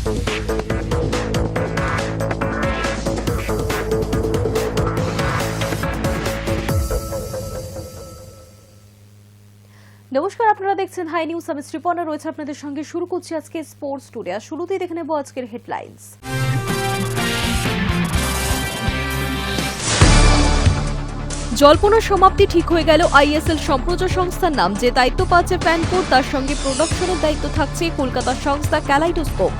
নমস্কার, আপনারা দেখছেন হাই নিউজ। আমি শ্রীপর্ণা রয়েছে আপনাদের সঙ্গে। শুরু করছি আজকে স্পোর্টস টুডে। আর শুরুতেই দেখে নেব আজকের হেডলাইন্স। জল্পনার সমাপ্তি ঠিক হয়ে গেল আইএসএল সম্প্রচার সংস্থার নাম। যে দায়িত্ব পাচ্ছে ফ্যানকোড, তার সঙ্গে প্রোডাকশনের দায়িত্ব থাকছে কলকাতার সংস্থা ক্যালাইডোস্কোপ।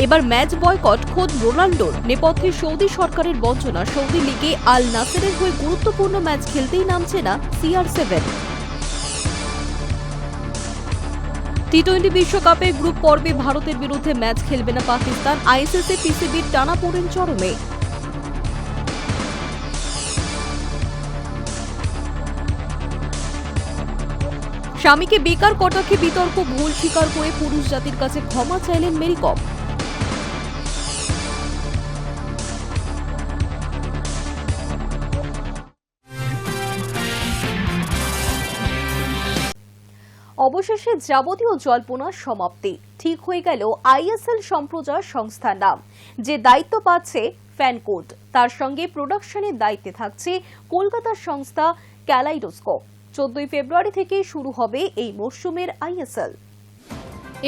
এবার ম্যাচ বয়কট খোদ রোনাল্ডোর। নেপথ্যে সৌদি সরকারের বঞ্চনা। সৌদি লিগে আল নাসেরের হয়ে গুরুত্বপূর্ণ ম্যাচ খেলতেই নামছে না CR7। টি-20 বিশ্বকাপের গ্রুপ পর্বে ভারতের বিরুদ্ধে ম্যাচ খেলবে না পাকিস্তান। আইসিসি পিসিবির টানাপোড়েন চরমে। স্বামীকে বেকার কটাক্ষে বিতর্ক। ভুল স্বীকার করে পুরুষ জাতির কাছে ক্ষমা চাইলেন মেরি কম। অবশেষে যাবতীয় জল্পনার সমাপ্তি ঠিক হয়ে গেল আইএসএল সম্প্রচার সংস্থার নাম। যে দায়িত্ব পাচ্ছে ফ্যানকোড, তার সঙ্গে প্রোডাকশনের দায়িত্বে থাকছে কলকাতার সংস্থা ক্যালাইডোস্কোপ। 14 ফেব্রুয়ারি থেকে শুরু হবে এই মরশুমের আইএসএল।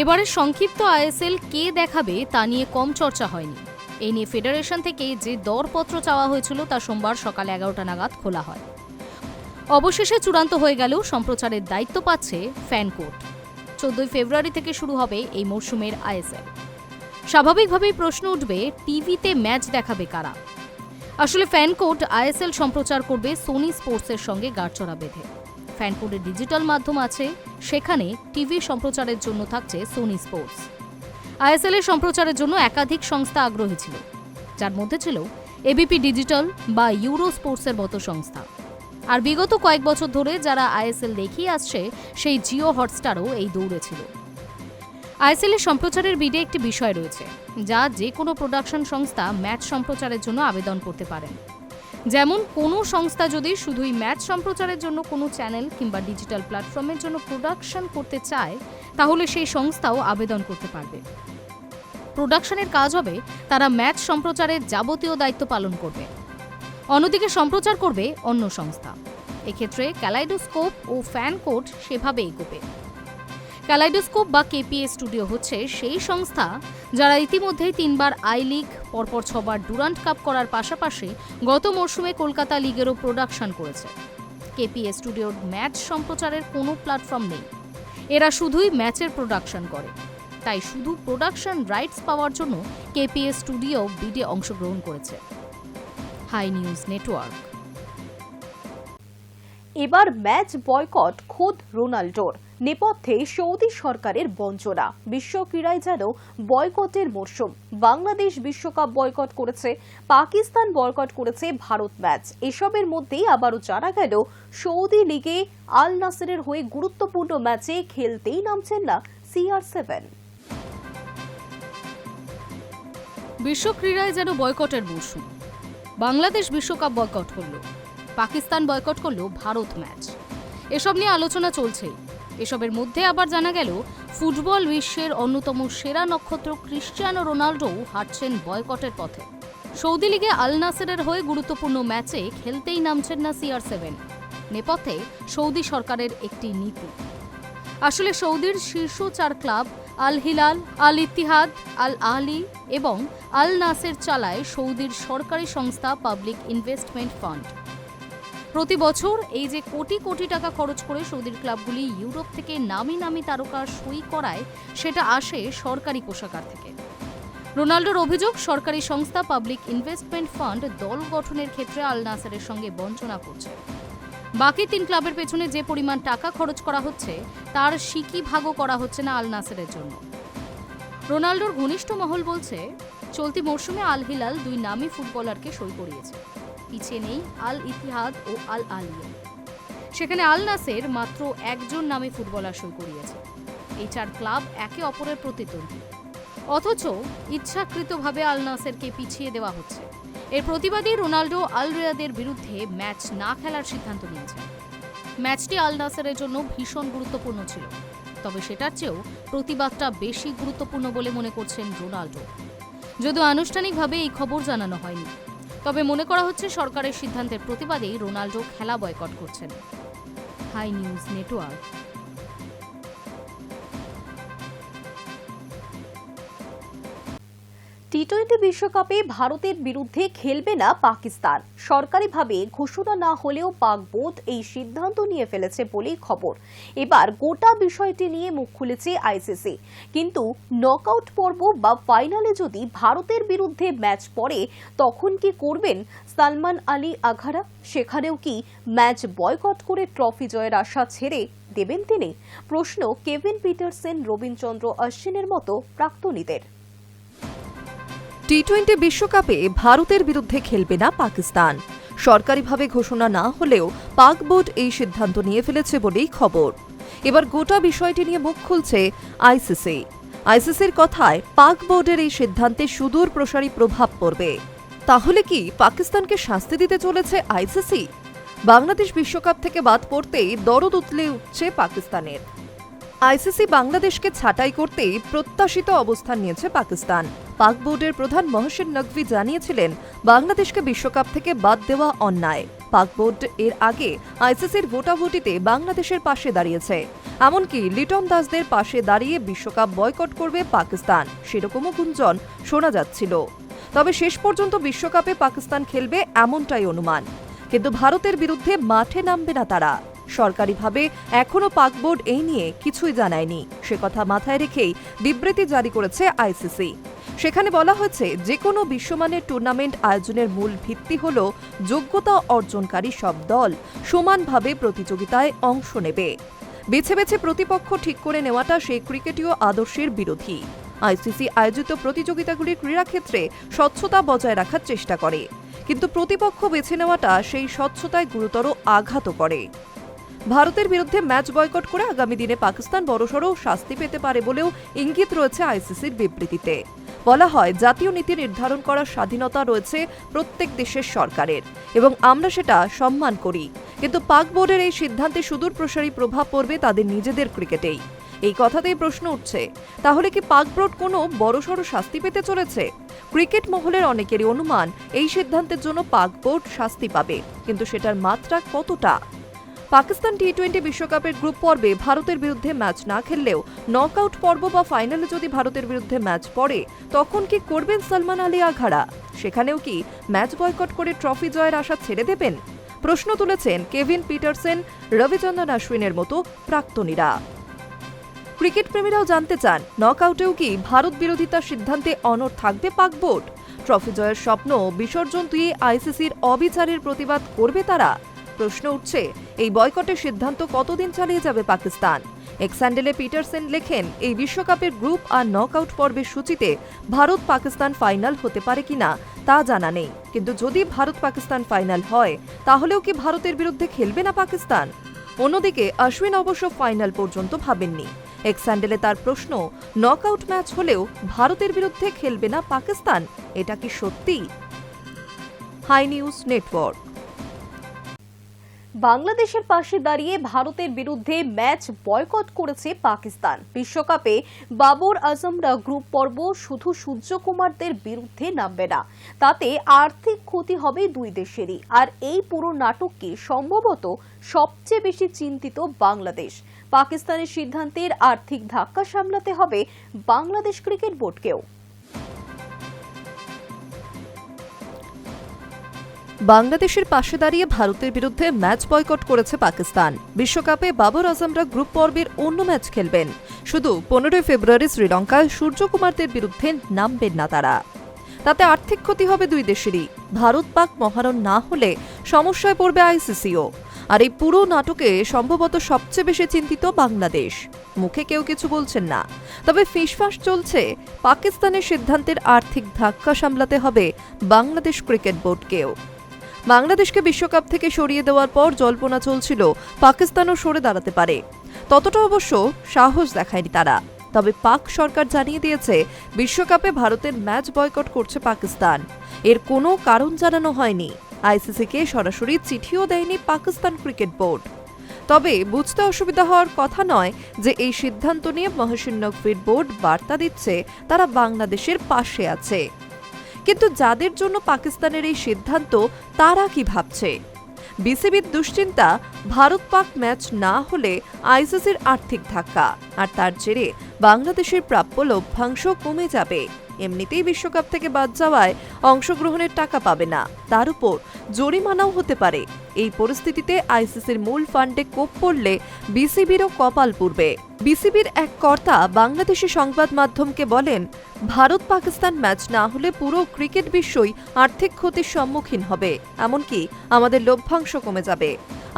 এবারের সংক্ষিপ্ত আইএসএল কে দেখাবে তা নিয়ে কম চর্চা হয়নি। এই নিয়ে ফেডারেশন থেকে যে দরপত্র চাওয়া হয়েছিল তা সোমবার সকাল 11টা নাগাদ খোলা হয়। অবশেষে চূড়ান্ত হয়ে গেল সম্প্রচারের দায়িত্ব পাচ্ছে ফ্যানকোড। 14 ফেব্রুয়ারি থেকে শুরু হবে এই মরশুমের আইএসএল। স্বাভাবিকভাবেই প্রশ্ন উঠবে, টিভিতে ম্যাচ দেখাবে কারা? আসলে ফ্যানকোড আইএসএল সম্প্রচার করবে সোনি স্পোর্টসের সঙ্গে গাঁটছড়া বেঁধে। ফ্যানকোডের ডিজিটাল মাধ্যম আছে, সেখানে টিভি সম্প্রচারের জন্য থাকছে সোনি স্পোর্টস। আইএসএল এর সম্প্রচারের জন্য একাধিক সংস্থা আগ্রহী ছিল, যার মধ্যে ছিল এবিপি ডিজিটাল বা ইউরো স্পোর্টসের মতো সংস্থা। আর বিগত কয়েক বছর ধরে যারা আইএসএল দেখিয়ে আসছে, সেই জিও হটস্টারও এই দৌড়ে ছিল। আইএসএল এর সম্প্রচারের বিডে একটি বিষয় রয়েছে, যা যে কোনো প্রোডাকশন সংস্থা ম্যাচ সম্প্রচারের জন্য আবেদন করতে পারেন। যেমন কোনো সংস্থা যদি শুধুই ম্যাচ সম্প্রচারের জন্য কোনো চ্যানেল কিংবা ডিজিটাল প্ল্যাটফর্মের জন্য প্রোডাকশন করতে চায়, তাহলে সেই সংস্থাও আবেদন করতে পারবে। প্রোডাকশনের কাজ হবে তারা ম্যাচ সম্প্রচারের যাবতীয় দায়িত্ব পালন করবে। অন্যদিকে সম্প্রচার করবে অন্য সংস্থা। এক্ষেত্রে ক্যালাইডোস্কোপ ও ফ্যানকোড সেভাবে এগোবে। ক্যালাইডোস্কোপ বা কেপিএ স্টুডিও হচ্ছে সেই সংস্থা যারা ইতিমধ্যেই 3বার আই লিগ, পরপর 6বার ডুরান্ট কাপ করার পাশাপাশি গত মরশুমে কলকাতা লিগেরও প্রোডাকশন করেছে। কেপিএ স্টুডিওর ম্যাচ সম্প্রচারের কোনো প্ল্যাটফর্ম নেই। এরা শুধুই ম্যাচের প্রোডাকশন করে। তাই শুধু প্রোডাকশন রাইটস পাওয়ার জন্য কেপিএ স্টুডিও বিডে অংশগ্রহণ করেছে। Hi News Network. এবার ম্যাচ বয়কট খোদ রোনাল্ডোর। নেপথ্যে সৌদি সরকারের বঞ্চনা। বিশ্ব ক্রীড়ায় যেন বয়কটের মরশুম। বাংলাদেশ বিশ্বকাপ বয়কট করেছে, পাকিস্তান বয়কট করেছে ভারত ম্যাচ। এসবের মধ্যেই আবারও জানা গেল সৌদি লিগে আল নাসেরের হয়ে গুরুত্বপূর্ণ ম্যাচে খেলতেই নামছেন না CR7। বিশ্ব ক্রীড়ায় যেন বয়কটের মরশুম। বাংলাদেশ বিশ্বকাপ বয়কট করল, পাকিস্তান বয়কট করল ভারত ম্যাচ। এসব নিয়ে আলোচনা চলছেই। এসবের মধ্যে আবার জানা গেল ফুটবল বিশ্বের অন্যতম সেরা নক্ষত্র ক্রিশ্চিয়ানো রোনাল্ডো হাঁটছেন বয়কটের পথে। সৌদি লিগে আল নাসেরের হয়ে গুরুত্বপূর্ণ ম্যাচে খেলতেই নামছেন না CR7। নেপথ্যে সৌদি সরকারের একটি নীতি। আসলে সৌদির শীর্ষ 4 ক্লাব আল হিলাল, আল ইত্তিহাদ, আল আহলি এবং আল নাসের চালায় সৌদির সরকারি সংস্থা পাবলিক ইনভেস্টমেন্ট ফান্ড। প্রতি বছর এই যে কোটি কোটি টাকা খরচ করে সৌদির ক্লাবগুলি ইউরোপ থেকে নামি নামি তারকা সই করায়, সেটা আসে সরকারি কোষাগার থেকে। রোনাল্ডোর অভিযোগ, সরকারি সংস্থা পাবলিক ইনভেস্টমেন্ট ফান্ড দল গঠনের ক্ষেত্রে আল নাসেরের সঙ্গে বঞ্চনা করছে। বাকি 3 ক্লাবের পেছনে যে পরিমাণ টাকা খরচ করা হচ্ছে, তার সিকি ভাগও করা হচ্ছে না আল নাসেরের জন্য। রোনাল্ডোর ঘনিষ্ঠ মহল বলছে, চলতি মরশুমে আল হিলাল 2 নামী ফুটবলারকে সই করিয়েছে। পিছিয়ে নেই আল ইতিহাদ ও আল আহলি। সেখানে আল নাসের মাত্র 1জন নামী ফুটবলার সই করিয়েছে। এই 4 ক্লাব একে অপরের প্রতিদ্বন্দ্বী, অথচ ইচ্ছাকৃতভাবে আল নাসেরকে পিছিয়ে দেওয়া হচ্ছে। এর প্রতিবাদী রোনাল্ডো আল রিয়াদের বিরুদ্ধে ম্যাচ না খেলার সিদ্ধান্ত নিয়েছে। ম্যাচটি আল নাসেরের জন্য ভীষণ গুরুত্বপূর্ণ ছিল। তবে সেটার চেয়েও প্রতিবাদটা বেশি গুরুত্বপূর্ণ বলে মনে করছেন রোনাল্ডো। যদিও আনুষ্ঠানিকভাবে এই খবর জানানো হয়নি, তবে মনে করা হচ্ছে সরকারের সিদ্ধান্তের প্রতিবাদেই রোনাল্ডো খেলা বয়কট করছেন। Hi News Network. টি-20 বিশ্বকাপে ভারতের বিরুদ্ধে খেলবে না পাকিস্তান। সরকারিভাবে ঘোষণা না হলেও পাক বোর্ড এই সিদ্ধান্ত নিয়ে ফেলেছে বলেই খবর। এবার গোটা বিষয়টি নিয়ে মুখ খুলেছে আইসিসি। কিন্তু নকআউট পর্ব বা ফাইনালে যদি ভারতের বিরুদ্ধে ম্যাচ পড়ে তখন কি করবেন সালমান আলী আঘারা? সেখানেও কি ম্যাচ বয়কট করে ট্রফি জয়ের আশা ছেড়ে দেবেন তিনি? প্রশ্ন কেভিন পিটারসেন, রবীন্দ্র অশ্বিনের মতো প্রাক্তনীদের। টি-20 বিশ্বকাপে ভারতের বিরুদ্ধে খেলবে না পাকিস্তান। সরকারিভাবে ঘোষণা না হলেও পাক বোর্ড এই সিদ্ধান্ত নিয়ে ফেলেছে বলেই খবর। এবার গোটা বিষয়টি নিয়ে মুখ খুলছে আইসিসি। আইসিসির কথায় পাক বোর্ডের এই সিদ্ধান্তে সুদূর প্রসারী প্রভাব পড়বে। তাহলে কি পাকিস্তানকে শাস্তি দিতে চলেছে আইসিসি? বাংলাদেশ বিশ্বকাপ থেকে বাদ পড়তেই দরদ উতলে উঠছে পাকিস্তানের। আইসিসি বাংলাদেশকে ছাঁটাই করতেই প্রত্যাশিত অবস্থান নিয়েছে পাকিস্তান। পাক বোর্ডের প্রধান মহসিন নকভি জানিয়েছিলেন, বাংলাদেশকে বিশ্বকাপ থেকে বাদ দেওয়া অন্যায়। পাক বোর্ড এর আগে আইসিসির ভোটাভুটিতে বাংলাদেশের পাশে দাঁড়িয়েছে। এমনকি লিটন দাসদের পাশে দাঁড়িয়ে বিশ্বকাপ বয়কট করবে পাকিস্তান, সেরকমও গুঞ্জন শোনা যাচ্ছিল। তবে শেষ পর্যন্ত বিশ্বকাপে পাকিস্তান খেলবে এমনটাই অনুমান। কিন্তু ভারতের বিরুদ্ধে মাঠে নামবে না তারা। সরকারিভাবে এখনো পাক বোর্ড এই নিয়ে কিছুই জানায়নি। সে কথা মাথায় রেখেই বিবৃতি জারি করেছে আইসিসি। সেখানে বলা হয়েছে, যে কোনো বিশ্বমানের টুর্নামেন্ট আয়োজনের মূল ভিত্তি হল যোগ্যতা অর্জনকারী সব দল সমানভাবে প্রতিযোগিতায় অংশ নেবে। বেছে বেছে প্রতিপক্ষ ঠিক করে নেওয়াটা সেই ক্রিকেটীয় আদর্শের বিরোধী। আইসিসি আয়োজিত প্রতিযোগিতাগুলির ক্রীড়াক্ষেত্রে স্বচ্ছতা বজায় রাখার চেষ্টা করে, কিন্তু প্রতিপক্ষ বেছে নেওয়াটা সেই স্বচ্ছতায় গুরুতর আঘাত করে। ভারতের বিরুদ্ধে ম্যাচ বয়কট করে আগামী দিনে পাকিস্তান বড়সড় শাস্তি পেতে পারে বলেও ইঙ্গিত রয়েছে আইসিসির বিবৃতিতে। বলা হয়, জাতীয় নীতি নির্ধারণ করার স্বাধীনতা রয়েছে প্রত্যেক দেশের সরকারের এবং আমরা সেটা সম্মান করি। কিন্তু পাক বোর্ডের এই সিদ্ধান্তে সুদূর প্রসারী প্রভাব পড়বে তাদের নিজেদের ক্রিকেটেই। এই কথাতেই প্রশ্ন উঠছে, তাহলে কি পাক বোর্ড কোনো বড়সড় শাস্তি পেতে চলেছে? ক্রিকেট মহলের অনেকেরই অনুমান, এই সিদ্ধান্তের জন্য পাক বোর্ড শাস্তি পাবে, কিন্তু সেটার মাত্রা কতটা? পাকিস্তান টি-20 বিশ্বকাপের গ্রুপ পর্বে ভারতের বিরুদ্ধে ম্যাচ না খেললেও নকআউট পর্ব বা ফাইনালে যদি ভারতের বিরুদ্ধে ম্যাচ পড়ে তখন কি করবেন সালমান আলী আঘারা? সেখানেও কি ম্যাচ বয়কট করে ট্রফি জয়ের আশা ছেড়ে দেবেন? প্রশ্ন তুলেছেন কেভিন পিটারসেন, রবীন্দ্র অশ্বিনের মতো প্রাক্তনীরা। ক্রিকেট প্রেমীরাও জানতে চান, নকআউটেও কি ভারত বিরোধিতার সিদ্ধান্তে অনড় থাকবে পাক বোর্ড? ট্রফি জয়ের স্বপ্ন বিসর্জন দিয়ে আইসিসির অবিচারের প্রতিবাদ করবে তারা? প্রশ্ন উঠছে, এই বয়কটের সিদ্ধান্ত কতদিন চালিয়ে যাবে পাকিস্তান? এক্স হ্যান্ডেলে পিটারসেন লেখেন, এই বিশ্বকাপের গ্রুপ আর নকআউট পর্বের সূচিতে ভারত পাকিস্তান ফাইনাল হতে পারে কিনা তা জানা নেই, কিন্তু যদি ভারত পাকিস্তান ফাইনাল হয় তাহলেও কি ভারতের বিরুদ্ধে খেলবে না পাকিস্তান? অন্যদিকে অশ্বিন অবশ্য ফাইনাল পর্যন্ত ভাবেননি। এক্স হ্যান্ডেলে তার প্রশ্ন, নকআউট ম্যাচ হলেও ভারতের বিরুদ্ধে খেলবে না পাকিস্তান, এটা কি সত্যি? Hi News Network. বাংলাদেশের পাশে দাঁড়িয়ে ভারতের বিরুদ্ধে ম্যাচ বয়কট করেছে পাকিস্তান। বিশ্বকাপে বাবর আজমরা গ্রুপ পর্ব শুধু সূর্যকুমারদের বিরুদ্ধে নামবে না, তাতে আর্থিক ক্ষতি হবে দুই দেশেরই। আর এই পুরো নাটককে সম্ভবত সবচেয়ে বেশি চিন্তিত বাংলাদেশ। পাকিস্তানের সিদ্ধান্তের আর্থিক ধাক্কা সামলাতে হবে বাংলাদেশ ক্রিকেট বোর্ডকেও। বাংলাদেশের পাশে দাঁড়িয়ে ভারতের বিরুদ্ধে ম্যাচ বয়কট করেছে পাকিস্তান। বিশ্বকাপে বাবর আজমরা গ্রুপ পর্বের অন্য ম্যাচ খেলবেন, শুধু 15 ফেব্রুয়ারি শ্রীলঙ্কায় সূর্যকুমারদের বিরুদ্ধে নামবেন না তারা। তাতে আর্থিক ক্ষতি হবে দুই দেশেরই। ভারত পাক মহারণ না হলে সমস্যায় পড়বে আইসিসিও। আর এই পুরো নাটকে সম্ভবত সবচেয়ে বেশি চিন্তিত বাংলাদেশ। মুখে কেউ কিছু বলছেন না, তবে ফিসফাস চলছে পাকিস্তানের সিদ্ধান্তের আর্থিক ধাক্কা সামলাতে হবে বাংলাদেশ ক্রিকেট বোর্ডকেও। বাংলাদেশকে বিশ্বকাপ থেকে সরিয়ে দেওয়ার পর জল্পনা চলছিল পাকিস্তানও সরে দাঁড়াতে পারে, ততটা অবশ্য সাহস দেখায়নি তারা। তবে পাক সরকার জানিয়ে দিয়েছে, বিশ্বকাপে ভারতের ম্যাচ বয়কট করছে পাকিস্তান। এর কোনো কারণ জানানো হয়নি। আইসিসিকে সরাসরি চিঠিও দেয়নি পাকিস্তান ক্রিকেট বোর্ড। তবে বুঝতে অসুবিধা হওয়ার কথা নয় যে এই সিদ্ধান্ত নিয়ে মহসিন ক্রিকেট বোর্ড বার্তা দিচ্ছে তারা বাংলাদেশের পাশে আছে। কিন্তু যাদের জন্য পাকিস্তানের এই সিদ্ধান্ত তারা কি ভাবছে? বিসিবির দুশ্চিন্তা ভারত পাক ম্যাচ না হলে আইসিসির আর্থিক ধাক্কা, আর তার জেরে বাংলাদেশের প্রাপ্য লভ্যাংশ কমে যাবে। এমনিতেই বিশ্বকাপ থেকে বাদ যাওয়ায় অংশগ্রহণের টাকা পাবে না, তার উপর জরিমানাও হতে পারে। এই পরিস্থিতিতে আইসিসির মূল ফান্ডে কোপ পড়লে বিসিবিরও কপাল পুড়বে। বিসিবির এক কর্তা বাংলাদেশি সংবাদ মাধ্যমকে বলেন, ভারত পাকিস্তান ম্যাচ না হলে পুরো ক্রিকেট বিশ্বই আর্থিক ক্ষতির সম্মুখীন হবে, এমনকি আমাদের লভ্যাংশ কমে যাবে।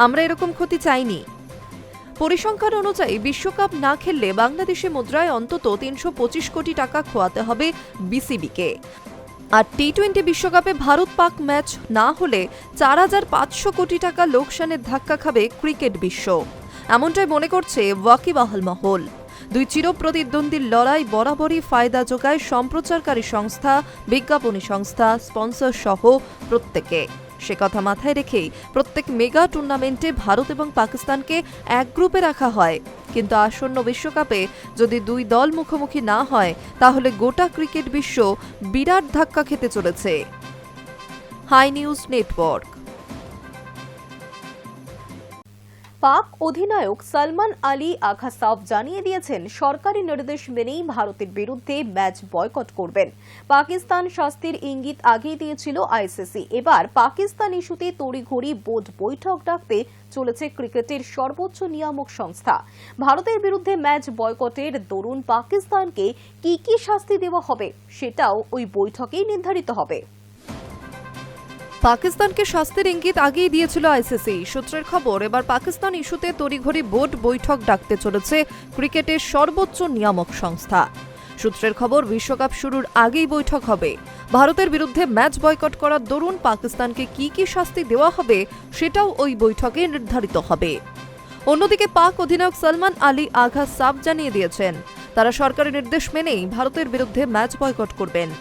আমরা এরকম ক্ষতি চাইনি। পরিসংখ্যান অনুযায়ী বিশ্বকাপ না খেললে বাংলাদেশি মুদ্রায় অন্তত ৩২৫ কোটি টাকা খোয়াতে হবে বিসিবিকে। আর টি-20 বিশ্বকাপে ভারত পাক ম্যাচ না হলে ৪৫০০ কোটি টাকা লোকসানের ধাক্কা খাবে ক্রিকেট বিশ্ব, এমনটাই মনে করছে ওয়াকিবহাল মহল। দুই চিরপ্রতিদ্বন্দ্বীর লড়াই বরাবরই ফায়দা যোগায় সম্প্রচারকারী সংস্থা, বিজ্ঞাপনী সংস্থা, স্পন্সর সহ প্রত্যেকে। সে কথা মাথায় রেখেই প্রত্যেক মেগা টুর্নামেন্টে ভারত এবং পাকিস্তানকে এক গ্রুপে রাখা হয়। কিন্তু আসন্ন বিশ্বকাপে যদি দুই দল মুখোমুখি না হয় তাহলে গোটা ক্রিকেট বিশ্ব বিরাট ধাক্কা খেতে চলেছে। Hi News Network. পাক অধিনায়ক সালমান আলী আগা সাফ জানিয়ে দিয়েছেন সরকারি নির্দেশ মেনেই ভারতের বিরুদ্ধে ম্যাচ বয়কট করবেন। পাকিস্তান শাস্তির ইঙ্গিত আগেই দিয়েছিল আইসিসি। এবার পাকিস্তান ইস্যুতে তড়িঘড়ি বোর্ড বৈঠক ডাকতে চলেছে ক্রিকেটের সর্বোচ্চ নিয়ামক সংস্থা। ভারতের বিরুদ্ধে ম্যাচ বয়কটের দরুন পাকিস্তানকে কি শাস্তি দেওয়া হবে সেটাও ওই বৈঠকেই নির্ধারিত হবে। পাকিস্তানকে শাস্তির ইঙ্গিত আগেই দিয়েছিল আইসিসি। সূত্রের খবর, এবার পাকিস্তান ইস্যুতে তড়িঘড়ি বোর্ড বৈঠক ডাকতে চলেছে ক্রিকেটের সর্বোচ্চ নিয়ামক সংস্থা। সূত্রের খবর, বিশ্বকাপ শুরুর আগেই বৈঠক হবে। ভারতের বিরুদ্ধে ম্যাচ বয়কট করার দরুন পাকিস্তানকে কি শাস্তি দেওয়া হবে সেটাও ওই বৈঠকে নির্ধারিত হবে। অন্যদিকে পাক অধিনায়ক সালমান আলী আগা সাফ জানিয়ে দিয়েছেন তারা সরকারি নির্দেশ মেনেই ভারতের বিরুদ্ধে ম্যাচ বয়কট করবেন।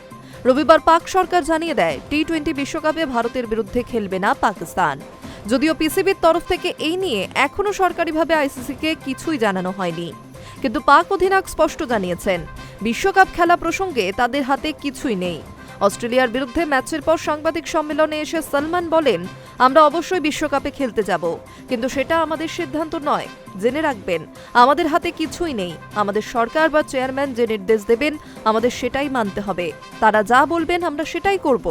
রবিবার পাক সরকার জানিয়ে দেয় টি-20 বিশ্বকাপে ভারতের বিরুদ্ধে খেলবে না পাকিস্তান। যদিও পিসিবির তরফ থেকে এই নিয়ে এখনো সরকারিভাবে আইসিসিকে কিছুই জানানো হয়নি, কিন্তু পাক অধিনায়ক স্পষ্ট জানিয়েছেন বিশ্বকাপ খেলা প্রসঙ্গে তাদের হাতে কিছুই নেই। অস্ট্রেলিয়ার বিরুদ্ধে ম্যাচের পর সাংবাদিক সম্মেলনে এসে সালমান বলেন, আমরা অবশ্যই বিশ্বকাপে খেলতে যাব, কিন্তু সেটা আমাদের সিদ্ধান্ত নয়। জেনে রাখবেন, আমাদের হাতে কিছুই নেই। আমাদের সরকার বা চেয়ারম্যান যে নির্দেশ দেবেন আমাদের সেটাই মানতে হবে। তারা যা বলবেন আমরা সেটাই করব।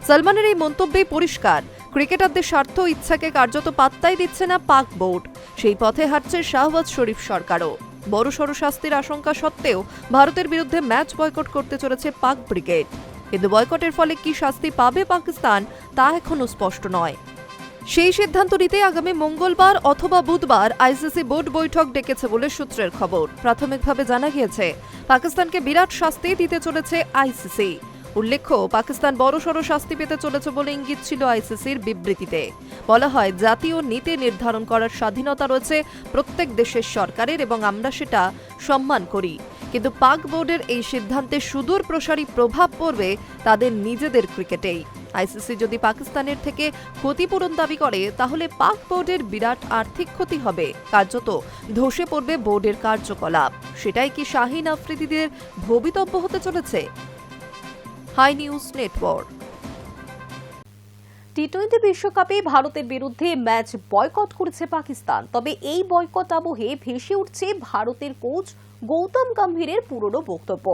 সালমানের এই মন্তব্যেই পরিষ্কার, ক্রিকেটারদের স্বার্থ ইচ্ছাকে কার্যত পাত্তাই দিচ্ছে না পাক বোর্ড। সেই পথে হাঁটছে শাহবাজ শরীফ সরকারও। বড়সড় শাস্তির আশঙ্কা সত্ত্বেও ভারতের বিরুদ্ধে ম্যাচ বয়কট করতে চলেছে পাক ব্রিগেড। কিন্তু বয়কটের ফলে কি শাস্তি পাবে পাকিস্তান তা এখনো স্পষ্ট নয়। সেই সিদ্ধান্ত নিতে আগামী মঙ্গলবার অথবা বুধবার আইসিসি বোর্ড বৈঠক ডেকেছে বলে সূত্রের খবর। প্রাথমিকভাবে জানা গিয়েছে পাকিস্তানকে বিরাট শাস্তি দিতে চলেছে আইসিসি। উল্লেখ্য, পাকিস্তান বড়সড় শাস্তি পেতে চলেছে বলে ইঙ্গিত ছিল আইসিসির বিবৃতিতে। বলা হয়, জাতীয় নীতি নির্ধারণ করার স্বাধীনতা রয়েছে প্রত্যেক দেশের সরকারের এবং আমরা সেটা সম্মান করি। কিন্তু পাক বোর্ডের এই সিদ্ধান্তে সুদূর প্রসারী প্রভাব পড়বে তাদের নিজেদের ক্রিকেটেই। আইসিসি যদি পাকিস্তানের থেকে ক্ষতিপূরণ দাবি করে তাহলে পাক বোর্ডের বিরাট আর্থিক ক্ষতি হবে, কার্যত ধসে পড়বে বোর্ডের কার্যকলাপ। সেটাই কি শাহিন আফ্রিদিদের ভবিতব্য হতে চলেছে? Hi News Network. টি-20 বিশ্বকাপে ভারতের বিরুদ্ধে ম্যাচ বয়কট করেছে পাকিস্তান। তবে এই বয়কট আবহে ভেসে উঠছে ভারতের কোচ গৌতম গম্ভীরের পুরনো বক্তব্য।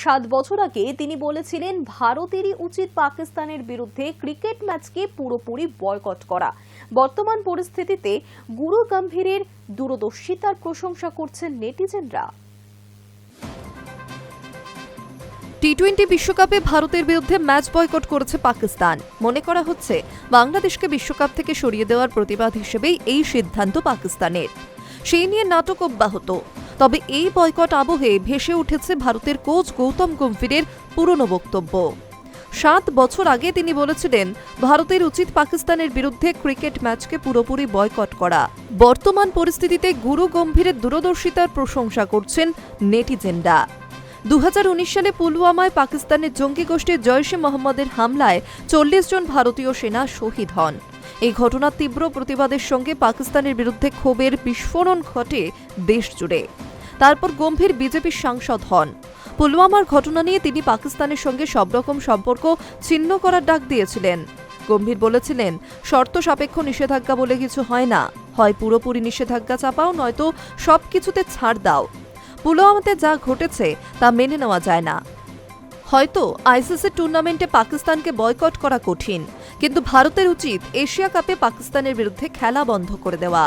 7 বছর আগে তিনি বলেছিলেন ভারতেরই উচিত পাকিস্তানের বিরুদ্ধে ক্রিকেট ম্যাচকে পুরোপুরি বয়কট করা। বর্তমান পরিস্থিতিতে গুরু গম্ভীরের দূরদর্শিতার প্রশংসা করছেন নেটিজেনরা। টি-20 বিশ্বকাপে ভারতের বিরুদ্ধে ম্যাচ বয়কট করেছে পাকিস্তান। মনে করা হচ্ছে বাংলাদেশকে বিশ্বকাপ থেকে সরিয়ে দেওয়ার প্রতিবাদ হিসেবেই এই সিদ্ধান্ত পাকিস্তানের। সেই নিয়ে নাটক অব্যাহত। তবে এই বয়কট আবহে ভেসে উঠেছে ভারতের কোচ গৌতম গম্ভীরের পুরনো বক্তব্য। 7 বছর আগে তিনি বলেছিলেন ভারতের উচিত পাকিস্তানের বিরুদ্ধে ক্রিকেট ম্যাচকে পুরোপুরি বয়কট করা। বর্তমান পরিস্থিতিতে গুরু গম্ভীরের দূরদর্শিতার প্রশংসা করছেন নেটিজেনরা। 2019 সালে পুলওয়ামায় পাকিস্তানের জঙ্গি গোষ্ঠী জৈশ-ই-মোহাম্মদের হামলায় 40 জন ভারতীয় সেনা শহীদ হন। এই ঘটনার তীব্র প্রতিবাদের সঙ্গে পাকিস্তানের বিরুদ্ধে ক্ষোভের বিস্ফোরণ ঘটে দেশ জুড়ে। তারপর গম্ভীর বিজেপির সাংসদ হন। পুলওয়ামার ঘটনা নিয়ে তিনি পাকিস্তানের সঙ্গে সব রকম সম্পর্ক ছিন্ন করার ডাক দিয়েছিলেন। গম্ভীর বলেছিলেন, শর্ত সাপেক্ষ নিষেধাজ্ঞা বলে কিছু হয় না, হয় পুরোপুরি নিষেধাজ্ঞা চাপাও, নয়তো সবকিছুতে ছাড় দাও। পুলওয়ামাতে যা ঘটেছে তা মেনে নেওয়া যায় না। হয়তো আইসিসি টুর্নামেন্টে পাকিস্তানকে বয়কট করা কঠিন, কিন্তু ভারতের উচিত এশিয়া কাপে পাকিস্তানের বিরুদ্ধে খেলা বন্ধ করে দেওয়া।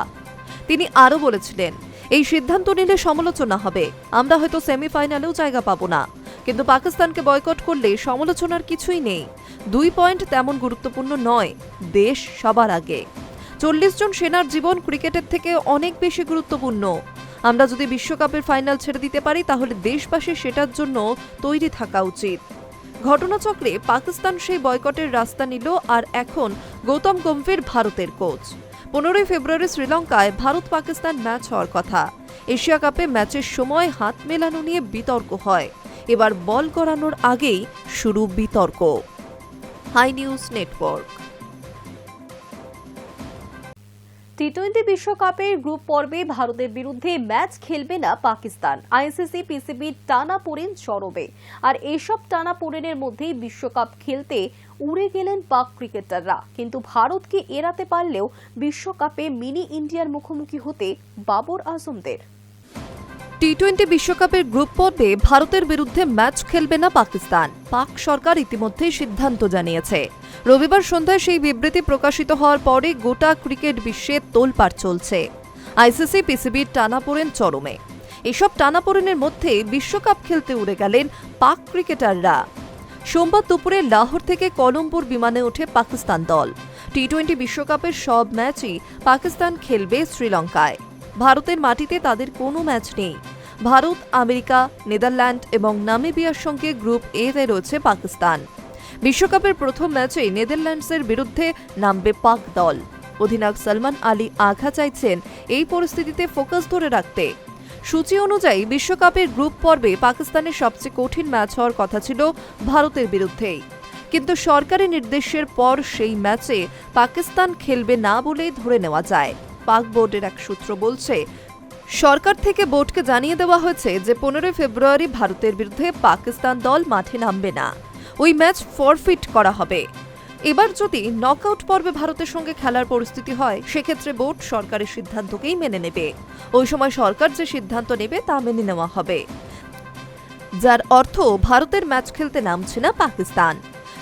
তিনি আরও বলেছিলেন, এই সিদ্ধান্ত নিলে সমালোচনা হবে, আমরা হয়তো সেমিফাইনালেও জায়গা পাবো না, কিন্তু পাকিস্তানকে বয়কট করলে সমালোচনার কিছুই নেই। 2 পয়েন্ট তেমন গুরুত্বপূর্ণ নয়, দেশ সবার আগে। 40 জন সেনার জীবন ক্রিকেটের থেকে অনেক বেশি গুরুত্বপূর্ণ। আমরা যদি বিশ্বকাপের ফাইনাল ছেড়ে দিতে পারি তাহলে দেশবাসী সেটার জন্য তৈরি থাকা উচিত। ঘটনাচক্রে পাকিস্তান সেই বয়কটের রাস্তা নিল, আর এখন গৌতম গম্ভীর ভারতের কোচ। 15 ফেব্রুয়ারি শ্রীলঙ্কায় ভারত পাকিস্তান ম্যাচ হওয়ার কথা। এশিয়া কাপে ম্যাচের সময় হাত মেলানো নিয়ে বিতর্ক হয়। এবার বল গড়ানোর আগেই শুরু বিতর্ক। High News Network. টি-20 বিশ্বকাপের গ্রুপ পর্বে ভারতের বিরুদ্ধে ম্যাচ খেলবে না পাকিস্তান। আইসিসি পিসিবির টানাপোড়েন চরমে, আর এসব টানাপোড়েনের মধ্যেই বিশ্বকাপ খেলতে উড়ে গেলেন পাক ক্রিকেটাররা। কিন্তু ভারতকে এড়াতে পারলেও বিশ্বকাপে মিনি ইন্ডিয়ার মুখোমুখি হতে বাবর আজমদের। টি-20 বিশ্বকাপের গ্রুপ পর্বে ভারতের বিরুদ্ধে ম্যাচ খেলবে না পাকিস্তান। পাক সরকার ইতিমধ্যেই সিদ্ধান্ত জানিয়েছে। রবিবার সন্ধ্যায় সেই বিবৃতি প্রকাশিত হওয়ার পরে গোটা ক্রিকেট বিশ্বে তোলপাড় চলছে। আইসিসি পিসিবির টানাপোড়েন চরমে। এসব টানাপোড়েনের মধ্যে বিশ্বকাপ খেলতে উড়ে গেলেন পাক ক্রিকেটাররা। সোমবার দুপুরে লাহোর থেকে কলম্বোর বিমানে ওঠে পাকিস্তান দল। টি-20 বিশ্বকাপের সব ম্যাচই পাকিস্তান খেলবে শ্রীলঙ্কায়। ভারতের মাটিতে তাদের কোনো ম্যাচ নেই। ভারত, আমেরিকা, নেদারল্যান্ড এবং নামিবিয়ার সঙ্গে গ্রুপ এতে রয়েছে পাকিস্তান। বিশ্বকাপের প্রথম ম্যাচে নেদারল্যান্ডসের বিরুদ্ধে নামবে পাক দল। অধিনায়ক সলমান আলী আঘা চাইছেন এই পরিস্থিতিতে ফোকাস ধরে রাখতে। সূচি অনুযায়ী বিশ্বকাপের গ্রুপ পর্বে পাকিস্তানের সবচেয়ে কঠিন ম্যাচ হওয়ার কথা ছিল ভারতের বিরুদ্ধেই, কিন্তু সরকারি নির্দেশের পর সেই ম্যাচে পাকিস্তান খেলবে না বলেই ধরে নেওয়া যায়। পাক বোর্ডের এক সূত্র বলছে, সরকার থেকে বোর্ডকে জানিয়ে দেওয়া হয়েছে যে 15 ফেব্রুয়ারি ভারতের বিরুদ্ধে পাকিস্তান দল মাঠে নামবে না। ওই ম্যাচ ফরফিট করা হবে। এবার যদি নকআউট পর্বে ভারতের সঙ্গে খেলার পরিস্থিতি হয়, সেক্ষেত্রে বোর্ড সরকারের সিদ্ধান্তকেই মেনে নেবে। ওই সময় সরকার যে সিদ্ধান্ত নেবে তা মেনে নেওয়া হবে, যার অর্থ ভারতের ম্যাচ খেলতে নামছে না পাকিস্তান।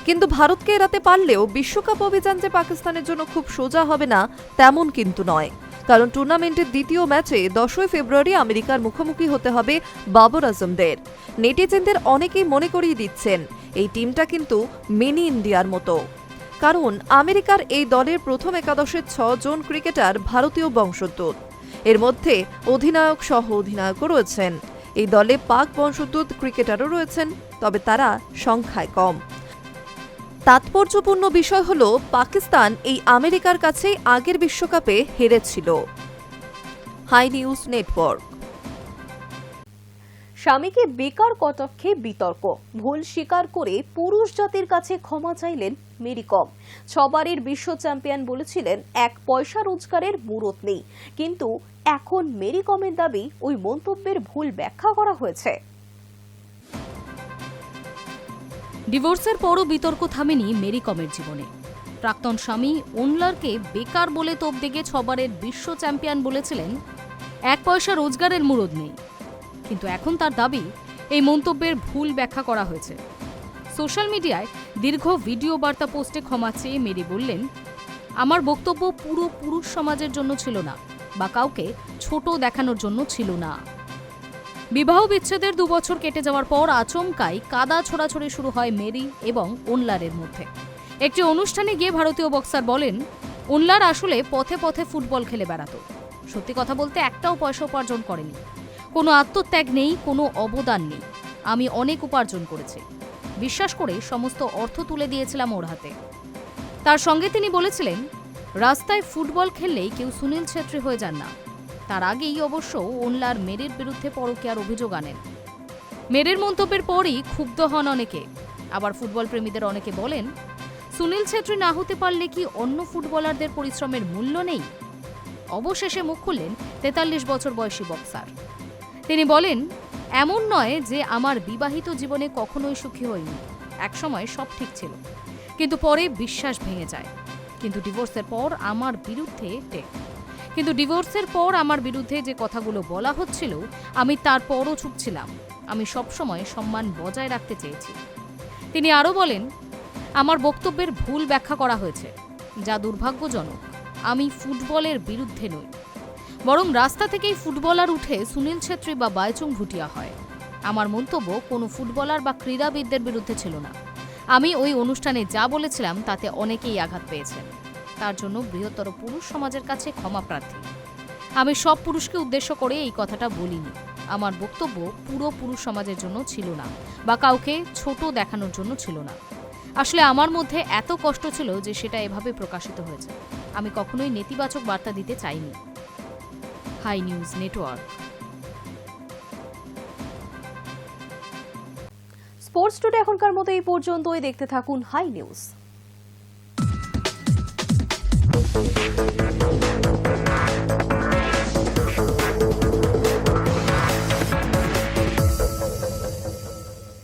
কিন্তু ভারতকে এড়াতে পারলেও বিশ্বকাপ অভিযান যে পাকিস্তানের জন্য খুব সোজা হবে না তেমন কিন্তু নয়, কারণ টুর্নামেন্টের দ্বিতীয় ম্যাচে 10 ফেব্রুয়ারি আমেরিকার মুখোমুখি হতে হবে বাবর আজমদের। নেটিজেনদের অনেকেই মনে করিয়ে দিচ্ছেন এই টিমটা কিন্তু মিনি ইন্ডিয়ার মতো, কারণ আমেরিকার এই দলের প্রথম একাদশের 6 জন ক্রিকেটার ভারতীয় বংশোদ্ভূত। এর মধ্যে অধিনায়ক সহ অধিনায়কও রয়েছেন। এই দলে পাক বংশোদ্ভূত ক্রিকেটারও রয়েছেন, তবে তারা সংখ্যায় কম। তাৎপর্যপূর্ণ বিষয় হল পাকিস্তান এই আমেরিকার কাছেই আগের বিশ্বকাপে হেরেছিল। High News network. স্বামীকে বেকার কটাক্ষে বিতর্ক, ভুল স্বীকার করে পুরুষ জাতির কাছে ক্ষমা চাইলেন মেরি কম। 6 বারের বিশ্ব চ্যাম্পিয়ন বলেছিলেন 1 পয়সা রোজগারের মুরত নেই, কিন্তু এখন মেরি কমের দাবি ওই মন্তব্যের ভুল ব্যাখ্যা করা হয়েছে। ডিভোর্সের পরও বিতর্ক থামেনি মেরি কমের জীবনে। প্রাক্তন স্বামী ওনলারকে বেকার বলে তোপ দেগে 6 বারের বিশ্ব চ্যাম্পিয়ন বলেছিলেন 1 পয়সা রোজগারের মুরদ নেই, কিন্তু এখন তার দাবি এই মন্তব্যের ভুল ব্যাখ্যা করা হয়েছে। সোশ্যাল মিডিয়ায় দীর্ঘ ভিডিও বার্তা পোস্টে ক্ষমা চেয়ে মেরি বললেন, আমার বক্তব্য পুরো পুরুষ সমাজের জন্য ছিল না বা কাউকে ছোট দেখানোর জন্য ছিল না। বিবাহ বিচ্ছেদের 2 বছর কেটে যাওয়ার পর আচমকাই কাদা ছোড়াছড়ি শুরু হয় মেরি এবং ওনলারের মধ্যে। একটি অনুষ্ঠানে গিয়ে ভারতীয় বক্সার বলেন, ওনলার আসলে পথে পথে ফুটবল খেলে বেড়াতো। সত্যি কথা বলতে একটাও পয়সা উপার্জন করেনি, কোনো আত্মত্যাগ নেই, কোনো অবদান নেই। আমি অনেক উপার্জন করেছি, বিশ্বাস করে সমস্ত অর্থ তুলে দিয়েছিলাম ওর হাতে। তার সঙ্গে তিনি বলেছিলেন, রাস্তায় ফুটবল খেললেই কেউ সুনীল ছেত্রী হয়ে যান না। তার আগেই অবশ্য ওনলার মেরির বিরুদ্ধে পরকীয়ার অভিযোগ আনেন। মেরির মন্তব্যের পরই ক্ষুব্ধ হন অনেকে। আবার ফুটবল প্রেমীদের অনেকে বলেন, সুনীল ছেত্রী না হতে পারলে কি অন্য ফুটবলারদের পরিশ্রমের মূল্য নেই? অবশেষে মুখ খুললেন 43 বছর বয়সী বক্সার। তিনি বলেন, এমন নয় যে আমার বিবাহিত জীবনে কখনোই সুখী হইনি। একসময় সব ঠিক ছিল, কিন্তু পরে বিশ্বাস ভেঙে যায়। কিন্তু ডিভোর্সের পর আমার বিরুদ্ধে যে কথাগুলো বলা হচ্ছিল, আমি তারপরও চুপ ছিলাম। আমি সবসময় সম্মান বজায় রাখতে চেয়েছি। তিনি আরও বলেন, আমার বক্তব্যের ভুল ব্যাখ্যা করা হয়েছে, যা দুর্ভাগ্যজনক। আমি ফুটবলের বিরুদ্ধে নই, বরং রাস্তা থেকেই ফুটবলার উঠে সুনীল ছেত্রী বা বাইচুং ভুটিয়া হয়। আমার মন্তব্য কোনো ফুটবলার বা ক্রীড়াবিদদের বিরুদ্ধে ছিল না। আমি ওই অনুষ্ঠানে যা বলেছিলাম তাতে অনেকেই আঘাত পেয়েছেন। তার জন্য বৃহত্তর পুরুষ সমাজের কাছে ক্ষমা প্রার্থী। আমি সব পুরুষকে উদ্দেশ্য করে এই কথাটা বলিনি। আমার বক্তব্য পুরো পুরুষ সমাজের জন্য ছিল না, বা কাউকে ছোট দেখানোর জন্য ছিল না। আসলে আমার মধ্যে এত কষ্ট ছিল যে সেটা এভাবে প্রকাশিত হয়েছে। আমি কখনোই নেতিবাচক বার্তা দিতে চাইনি। Hi News Network. Sports today এখনকার মতো এই পর্যন্তই। দেখতে থাকুন হাই নিউজ।